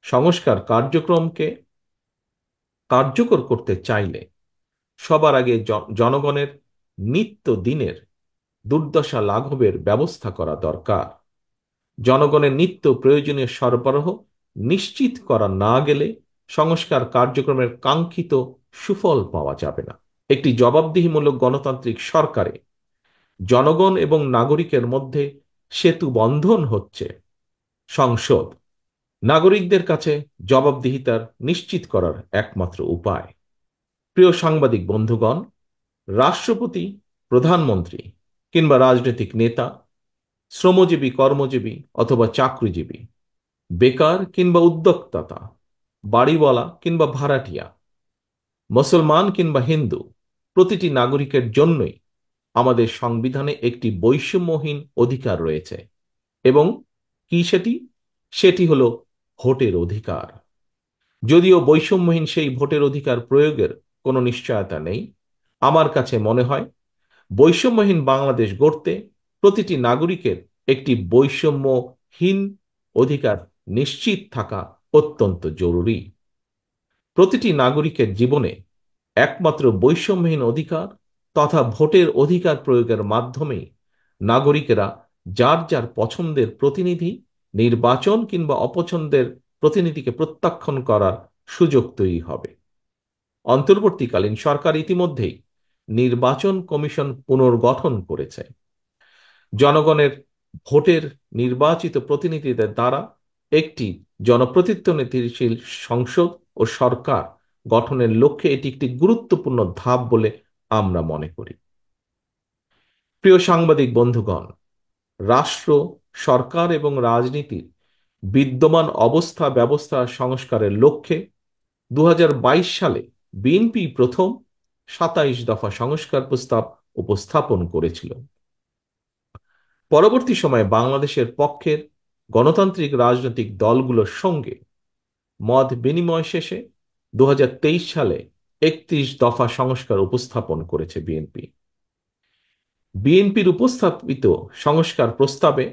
সংস্কার কার্যক্রমকে কার্যকর করতে চাইলে সবার আগে জনগণের নিত্য দিনের দুর্দশা লাঘবের ব্যবস্থা করা দরকার। জনগণের নিত্য প্রয়োজনীয় সরবরাহ নিশ্চিত করা না গেলে সংস্কার কার্যক্রমের কাঙ্ক্ষিত সুফল পাওয়া যাবে না। একটি জবাবদিহিমূলক গণতান্ত্রিক সরকারে জনগণ এবং নাগরিকের মধ্যে সেতু বন্ধন হচ্ছে সংসদ। নাগরিকদের কাছে জবাবদিহিতার নিশ্চিত করার একমাত্র উপায়। প্রিয় সাংবাদিক বন্ধুগণ, রাষ্ট্রপতি, প্রধানমন্ত্রী কিংবা রাজনৈতিক নেতা, শ্রমজীবী, কর্মজীবী অথবা চাকরিজীবী, বেকার কিংবা উদ্যোক্তা, বাড়িওয়ালা কিংবা ভাড়াটিয়া, মুসলমান কিংবা হিন্দু, প্রতিটি নাগরিকের জন্যই আমাদের সংবিধানে একটি বৈষম্যহীন অধিকার রয়েছে। এবং কি সেটি? সেটি হলো ভোটের অধিকার। যদিও বৈষম্যহীন সেই ভোটের অধিকার প্রয়োগের কোনো নিশ্চয়তা নেই, আমার কাছে মনে হয় বৈষম্যহীন বাংলাদেশ গড়তে প্রতিটি নাগরিকের একটি বৈষম্যহীন অধিকার নিশ্চিত থাকা অত্যন্ত জরুরি। প্রতিটি নাগরিকের জীবনে একমাত্র বৈষম্যহীন অধিকার তথা ভোটের অধিকার প্রয়োগের মাধ্যমে নাগরিকেরা যার যার পছন্দের প্রতিনিধি নির্বাচন কিংবা অপছন্দের প্রতিনিধিকে প্রত্যাখ্যান করার সুযোগ তৈরি হবে। অন্তর্বর্তীকালীন সরকার ইতিমধ্যেই নির্বাচন কমিশন পুনর্গঠন করেছে। জনগণের ভোটের নির্বাচিত প্রতিনিধিদের দ্বারা একটি জনপ্রতিনিধিশীল সংসদ ও সরকার গঠনের লক্ষ্যে এটি একটি গুরুত্বপূর্ণ ধাপ বলে আমরা মনে করি। প্রিয় সাংবাদিক বন্ধুগণ, রাষ্ট্র, সরকার এবং রাজনীতির বিদ্যমান অবস্থা ব্যবস্থা সংস্কারের লক্ষ্যে 2022 সালে বিএনপি প্রথম 27 দফা সংস্কার প্রস্তাব উপস্থাপন করেছিল। পরবর্তী সময়ে বাংলাদেশের পক্ষের গণতান্ত্রিক রাজনৈতিক দলগুলোর সঙ্গে মত বিনিময় শেষে 2023 সালে 31 দফা সংস্কার উপস্থাপন করেছে বিএনপি। বিএনপির উপস্থাপিত সংস্কার প্রস্তাবে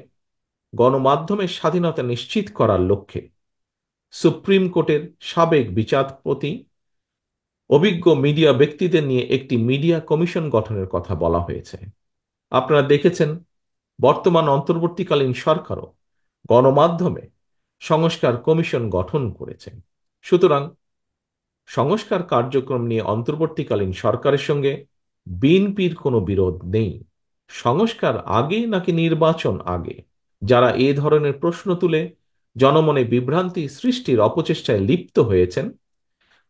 গণমাধ্যমের স্বাধীনতা নিশ্চিত করার লক্ষ্যে সুপ্রিম কোর্টের সাবেক বিচারপতি, অভিজ্ঞ মিডিয়া ব্যক্তিদের নিয়ে একটি মিডিয়া কমিশন গঠনের কথা বলা হয়েছে। আপনারা দেখেছেন বর্তমান অন্তর্বর্তীকালীন সরকারও গণমাধ্যমে সংস্কার কমিশন গঠন করেছে। সুতরাং সংস্কার কার্যক্রম নিয়ে অন্তর্বর্তীকালীন সরকারের সঙ্গে বিএনপির কোনো বিরোধ নেই। সংস্কার আগে নাকি নির্বাচন আগে, যারা এ ধরনের প্রশ্ন তুলে জনমনে বিভ্রান্তি সৃষ্টির অপচেষ্টায় লিপ্ত হয়েছেন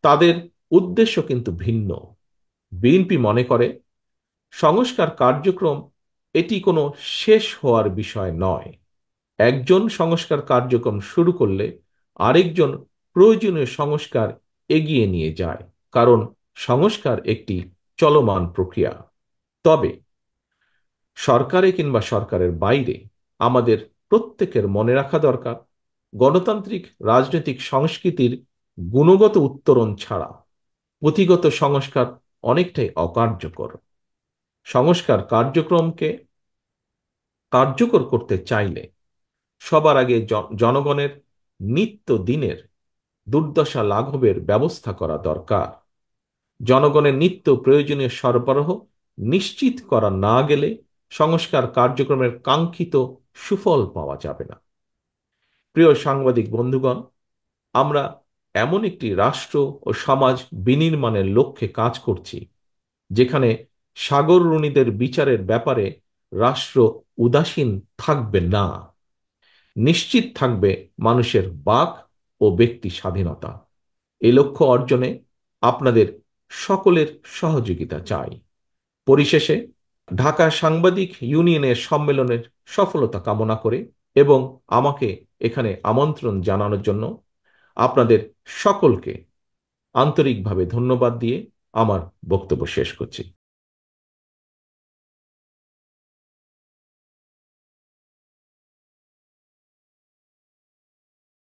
তাদের উদ্দেশ্য কিন্তু ভিন্ন। বিএনপি মনে করে সংস্কার কার্যক্রম এটি কোনো শেষ হওয়ার বিষয় নয়। একজন সংস্কার কার্যক্রম শুরু করলে আরেকজন প্রয়োজনীয় সংস্কার এগিয়ে নিয়ে যায়, কারণ সংস্কার একটি চলমান প্রক্রিয়া। তবে সরকারে কিংবা সরকারের বাইরে আমাদের প্রত্যেকের মনে রাখা দরকার, গণতান্ত্রিক রাজনৈতিক সংস্কৃতির গুণগত উত্তরণ ছাড়া পুঁথিগত সংস্কার অনেকটাই অকার্যকর। সংস্কার কার্যক্রমকে কার্যকর করতে চাইলে সবার আগে জনগণের নিত্য দিনের দুর্দশা লাঘবের ব্যবস্থা করা দরকার। জনগণের নিত্য প্রয়োজনীয় সরবরাহ নিশ্চিত করা না গেলে সংস্কার কার্যক্রমের কাঙ্ক্ষিত সুফল পাওয়া যাবে না। প্রিয় সাংবাদিক বন্ধুগণ, আমরা এমন একটি রাষ্ট্র ও সমাজ বিনির্মাণের লক্ষ্যে কাজ করছি যেখানে সাগররুণীদের বিচারের ব্যাপারে রাষ্ট্র উদাসীন থাকবে না। নিশ্চিত থাকবে মানুষের বাক ও ব্যক্তি স্বাধীনতা। এই লক্ষ্য অর্জনে আপনাদের সকলের সহযোগিতা চাই। পরিশেষে ঢাকা সাংবাদিক ইউনিয়নের সম্মেলনের সফলতা কামনা করে এবং আমাকে এখানে আমন্ত্রণ জানানোর জন্য আপনাদের সকলকে আন্তরিকভাবে ধন্যবাদ দিয়ে আমার বক্তব্য শেষ করছি।